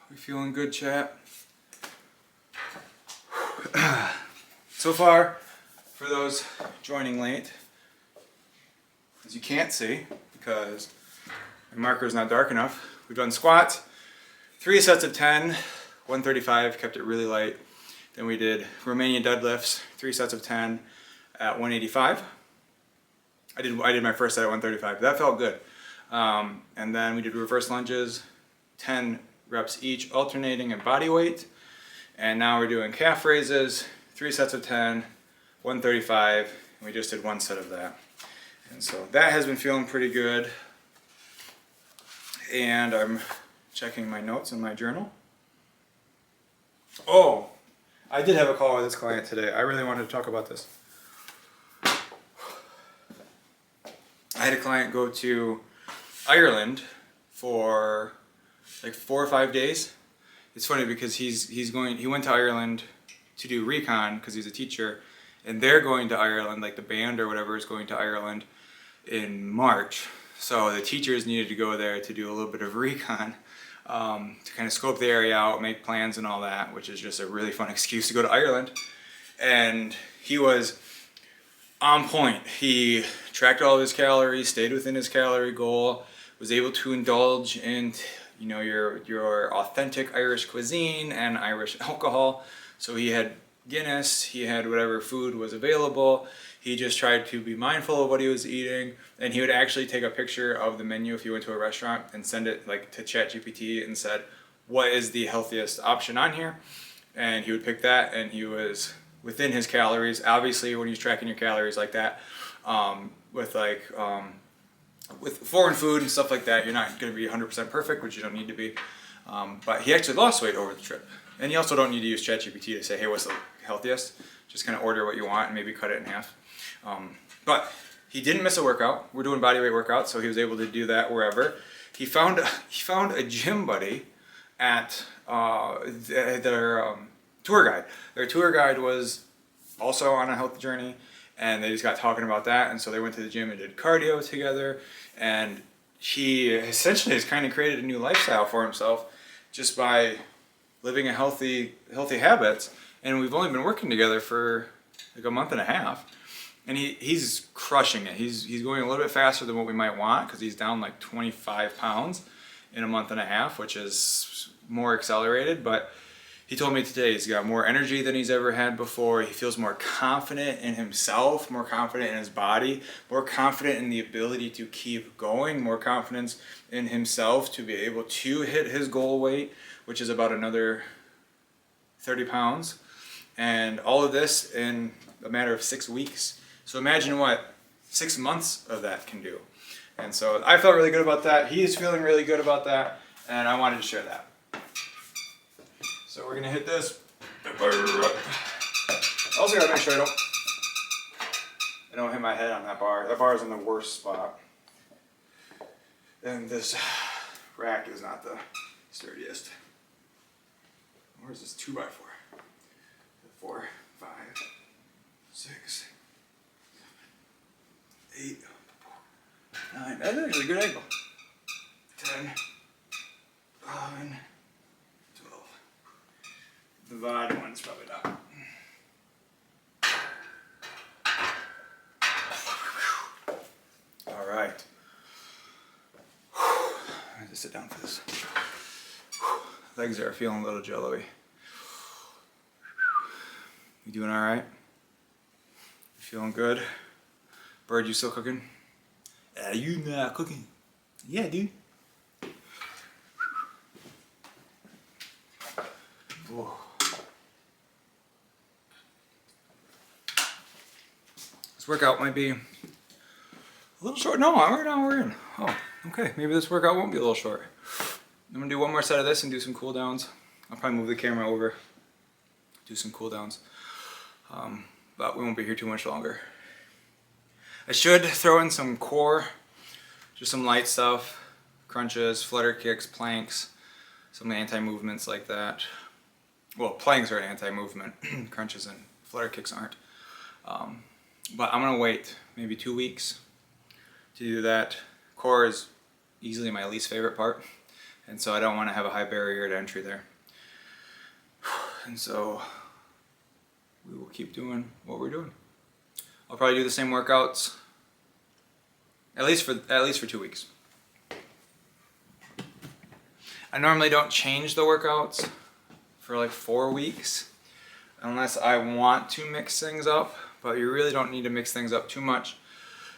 We feeling good, chat? So far, for those joining late, as you can't see because my marker is not dark enough, we've done squats, 3 sets of 10, 135, kept it really light. Then we did Romanian deadlifts, 3 sets of 10 at 185. I did my first set at 135. That felt good. And then we did reverse lunges, 10 reps each, alternating in body weight. And now we're doing calf raises, 3 sets of 10, 135, and we just did 1 set of that. And so that has been feeling pretty good. And I'm checking my notes in my journal. Oh, I did have a call with this client today. I really wanted to talk about this. I had a client go to Ireland for like 4 or 5 days. It's funny because he went to Ireland to do recon because he's a teacher, and they're going to Ireland, like the band or whatever is going to Ireland in March. So the teachers needed to go there to do a little bit of recon, to kind of scope the area out, make plans and all that, which is just a really fun excuse to go to Ireland. And he was on point. He tracked all of his calories, stayed within his calorie goal, was able to indulge in, you know, your authentic Irish cuisine and Irish alcohol. So he had Guinness, he had whatever food was available. He just tried to be mindful of what he was eating, and he would actually take a picture of the menu if he went to a restaurant and send it like to ChatGPT and said, what is the healthiest option on here? And he would pick that, and he was within his calories. Obviously, when he's tracking your calories like that, with foreign food and stuff like that, you're not going to be 100% perfect, which you don't need to be. But he actually lost weight over the trip. And you also don't need to use ChatGPT to say, hey, what's the healthiest? Just kind of order what you want and maybe cut it in half. But he didn't miss a workout. We're doing bodyweight workouts, so he was able to do that wherever. He found a gym buddy at their tour guide. Their tour guide was also on a health journey, and they just got talking about that, and so they went to the gym and did cardio together. And he essentially has kind of created a new lifestyle for himself just by living a healthy habits. And we've only been working together for like a month and a half, and he's crushing it. He's going a little bit faster than what we might want because he's down like 25 pounds in a month and a half, which is more accelerated. But he told me today he's got more energy than he's ever had before. He feels more confident in himself, more confident in his body, more confident in the ability to keep going, more confidence in himself to be able to hit his goal weight, which is about another 30 pounds. And all of this in a matter of 6 weeks. So imagine what 6 months of that can do. And so I felt really good about that. He is feeling really good about that, and I wanted to share that. So we're gonna hit this. Also gotta make sure I don't hit my head on that bar. That bar is in the worst spot. And this rack is not the sturdiest. Where's this 2x4? 4, 5, 6, 7, 8, 9. That's actually a good angle. 10, 11, 12. The VOD one's probably not. All right. I have to sit down for this. Legs are feeling a little jello-y. You doing all right? You feeling good? Bird, you still cooking? You not cooking? Yeah, dude. Whoa. This workout might be a little short. No, right now we're in. Oh, okay. Maybe this workout won't be a little short. I'm gonna do one more set of this and do some cool downs. I'll probably move the camera over, do some cool downs. But we won't be here too much longer. I should throw in some core, just some light stuff, crunches, flutter kicks, planks, some anti-movements like that. Well, planks are an anti-movement, crunches and flutter kicks aren't. But I'm gonna wait maybe 2 weeks to do that. Core is easily my least favorite part, and so I don't want to have a high barrier to entry there. And so we will keep doing what we're doing. I'll probably do the same workouts at least for 2 weeks. I normally don't change the workouts for like 4 weeks unless I want to mix things up, but you really don't need to mix things up too much,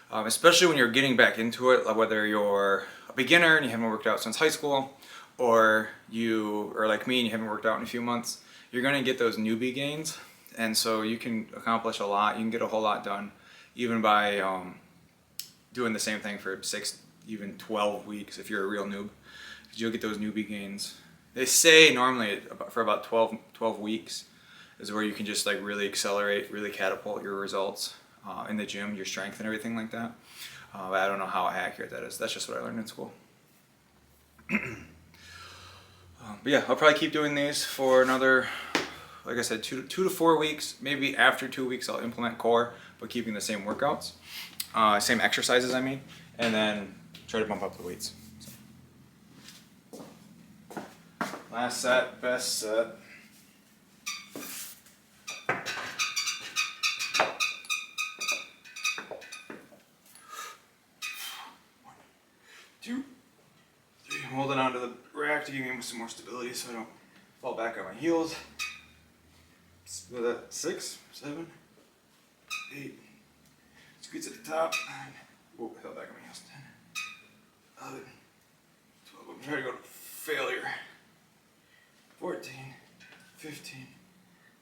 especially when you're getting back into it, like whether you're a beginner and you haven't worked out since high school, or you are like me and you haven't worked out in a few months. You're going to get those newbie gains, and so you can accomplish a lot. You can get a whole lot done even by doing the same thing for 6, even 12 weeks if you're a real noob. You'll get those newbie gains. They say normally for about 12 weeks is where you can just like really accelerate, really catapult your results in the gym, your strength and everything like that. But I don't know how accurate that is. That's just what I learned in school. But yeah, I'll probably keep doing these for another, like I said, 2 to 4 weeks. Maybe after 2 weeks I'll implement core, but keeping the same workouts, same exercises I mean, and then try to bump up the weights. Last set, best set. 2, 3. I'm holding onto the rack to give me some more stability so I don't fall back on my heels. 6, 7, 8. Squeeze at the top. 9. Whoa, I fell back on my heels. 10, 11, 12. I'm trying to go to failure. 14, 15,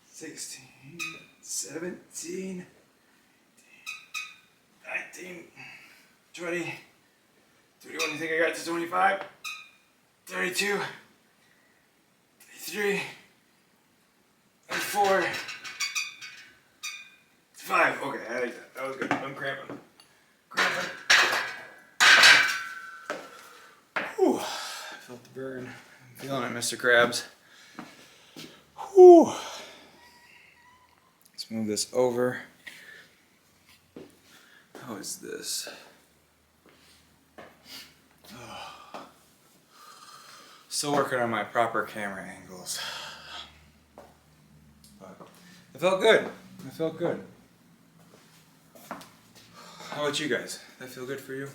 16, 17, 19, 20, 21. You think I got to 25? 32, 33, 34, 5. Okay, I like that. That was good. I'm cramping. Whew. I felt the burn. I'm feeling it, Mr. Krabs. Whew. Let's move this over. How is this? Oh. Still working on my proper camera angles. But it felt good. It felt good. How about you guys? Does that feel good for you?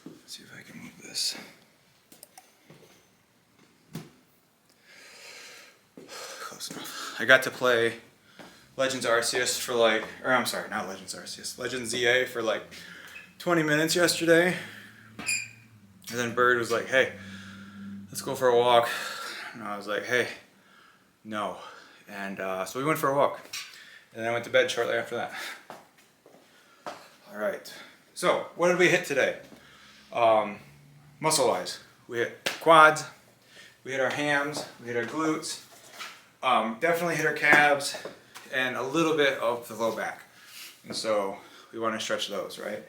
Let's see if I can move this. Close enough. I got to play Legends Arceus for like, or I'm sorry, not Legends Arceus, Legends ZA for like 20 minutes yesterday. And then Bird was like, hey, let's go for a walk. And I was like, hey, no. And so we went for a walk. And then I went to bed shortly after that. All right. So what did we hit today? Muscle-wise, we hit quads, we hit our hams, we hit our glutes, definitely hit our calves, and a little bit of the low back. And so we want to stretch those, right?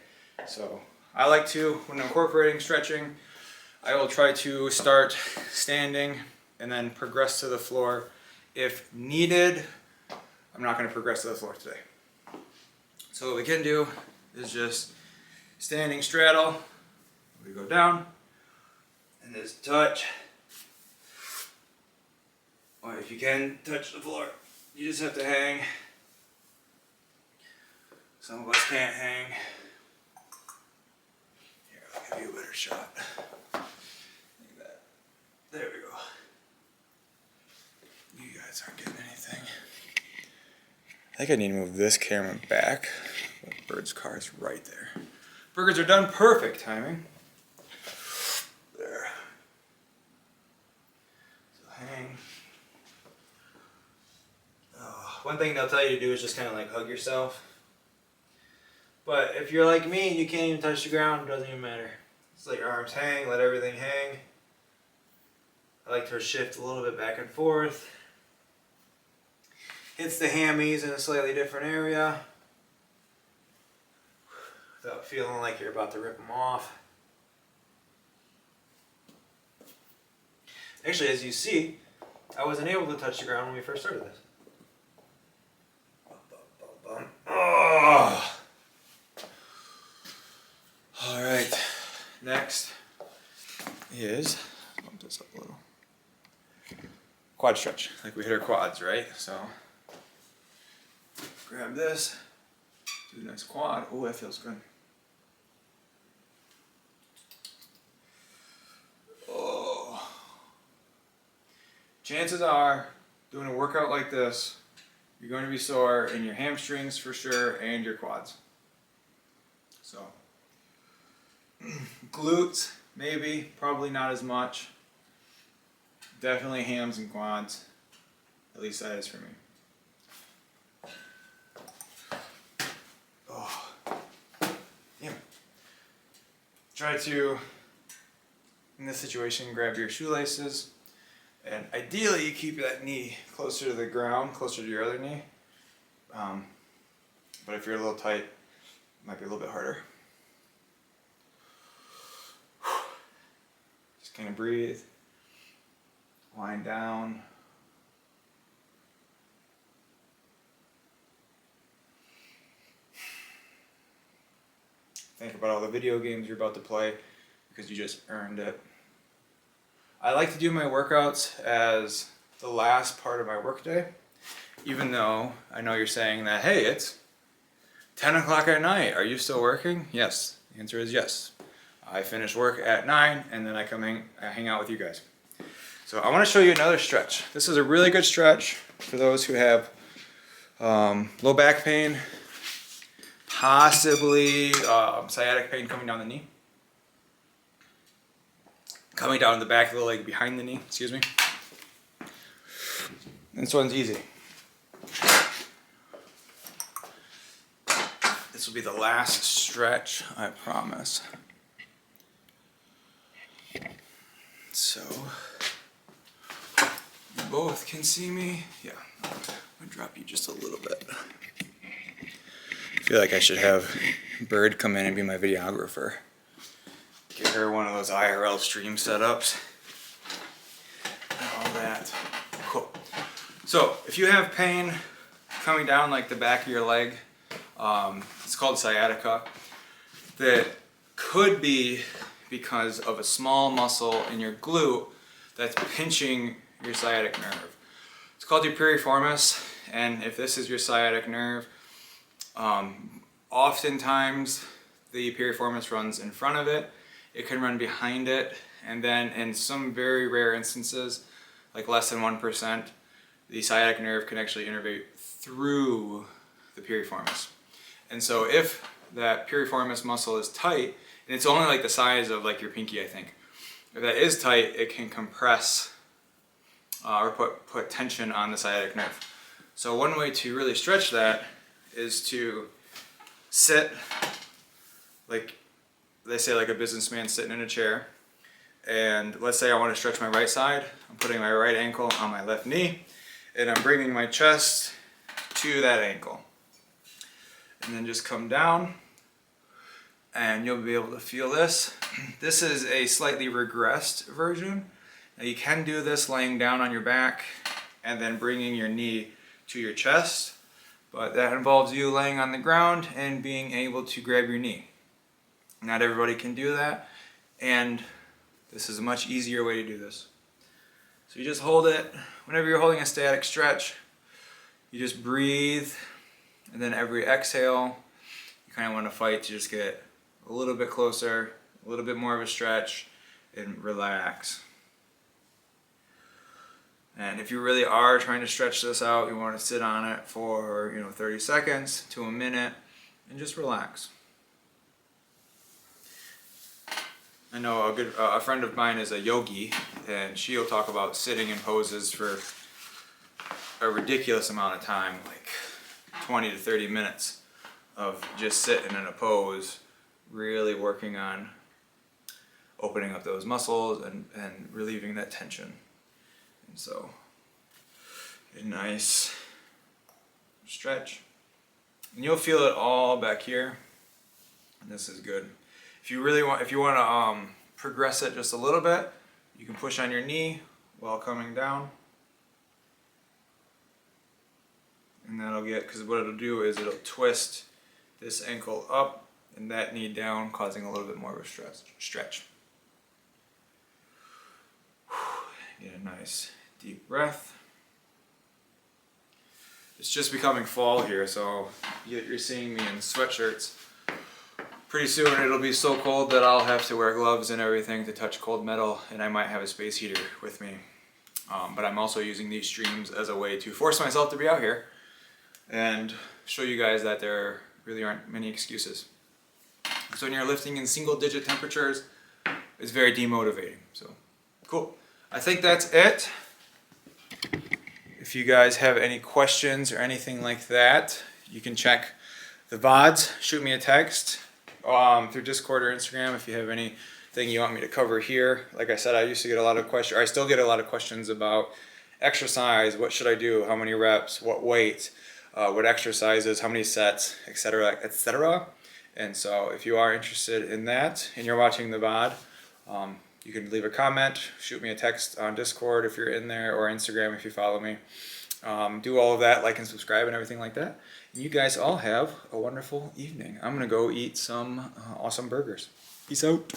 So I like to, when incorporating stretching, I will try to start standing and then progress to the floor. If needed, I'm not going to progress to the floor today. So what we can do is just standing straddle. We go down and just touch. Or if you can touch the floor, you just have to hang. Some of us can't hang. Here, I'll give you a better shot. Like that. There we go. You guys aren't getting anything. I think I need to move this camera back. But Bird's car is right there. Burgers are done. Perfect timing. There. So hang. One thing they'll tell you to do is just kind of like hug yourself. But if you're like me and you can't even touch the ground, it doesn't even matter. Just let your arms hang, let everything hang. I like to shift a little bit back and forth. Hits the hammies in a slightly different area without feeling like you're about to rip them off. Actually, as you see, I wasn't able to touch the ground when we first started this. Oh. All right, next is, bump this up a little, quad stretch, like we hit our quads, right? So grab this, Do a nice quad. Oh, that feels good. Oh. Chances are, doing a workout like this, you're going to be sore in your hamstrings for sure and your quads. So, glutes, maybe, probably not as much. Definitely hams and quads. At least that is for me. Oh, damn. Try to, in this situation, grab your shoelaces. And ideally, you keep that knee closer to the ground, closer to your other knee. But if you're a little tight, it might be a little bit harder. Just kind of breathe. Wind down. Think about all the video games you're about to play because you just earned it. I like to do my workouts as the last part of my workday, even though I know you're saying that, hey, it's 10 o'clock at night. Are you still working? Yes. The answer is yes. I finish work at 9 and then I hang out with you guys. So I want to show you another stretch. This is a really good stretch for those who have low back pain, possibly sciatic pain coming down the knee. Coming down the back of the leg behind the knee, excuse me. This one's easy. This will be the last stretch, I promise. So, you both can see me. Yeah, I'm gonna drop you just a little bit. I feel like I should have Bird come in and be my videographer. Get her one of those IRL stream setups and all that. Cool. So if you have pain coming down like the back of your leg, it's called sciatica, that could be because of a small muscle in your glute that's pinching your sciatic nerve. It's called your piriformis, and if this is your sciatic nerve, oftentimes the piriformis runs in front of it. It can run behind it, and then in some very rare instances, like less than 1%, the sciatic nerve can actually innervate through the piriformis. And so if that piriformis muscle is tight, and it's only like the size of like your pinky, I think. If that is tight, it can compress or put tension on the sciatic nerve. So one way to really stretch that is to sit like, they say like a businessman sitting in a chair, and let's say I want to stretch my right side. I'm putting my right ankle on my left knee, and I'm bringing my chest to that ankle. And then just come down, and you'll be able to feel this. This is a slightly regressed version. Now you can do this laying down on your back and then bringing your knee to your chest, but that involves you laying on the ground and being able to grab your knee. Not everybody can do that, and this is a much easier way to do this. So you just hold it. Whenever you're holding a static stretch, you just breathe, and then every exhale, you kind of want to fight to just get a little bit closer, a little bit more of a stretch, and relax. And if you really are trying to stretch this out, you want to sit on it for 30 seconds to a minute, and just relax. I know a friend of mine is a yogi, and she'll talk about sitting in poses for a ridiculous amount of time, like 20 to 30 minutes of just sitting in a pose, really working on opening up those muscles and relieving that tension. And so, a nice stretch. And you'll feel it all back here, and this is good. If you want to progress it just a little bit, you can push on your knee while coming down, and that'll because what it'll do is it'll twist this ankle up and that knee down, causing a little bit more of a stretch. Get a nice deep breath. It's just becoming fall here, so you're seeing me in sweatshirts. Pretty soon it'll be so cold that I'll have to wear gloves and everything to touch cold metal, and I might have a space heater with me. But I'm also using these streams as a way to force myself to be out here and show you guys that there really aren't many excuses. So when you're lifting in single digit temperatures, it's very demotivating. So cool. I think that's it. If you guys have any questions or anything like that, you can check the VODs, shoot me a text through Discord or Instagram if you have anything you want me to cover here. Like I said, I used to get a lot of questions, or I still get a lot of questions about exercise, what should I do, how many reps, what weight, what exercises, how many sets, etc., etc. And so if you are interested in that and you're watching the VOD, you can leave a comment, shoot me a text on Discord if you're in there, or Instagram if you follow me. Do all of that, like and subscribe and everything like that. And you guys all have a wonderful evening. I'm going to go eat some awesome burgers. Peace out.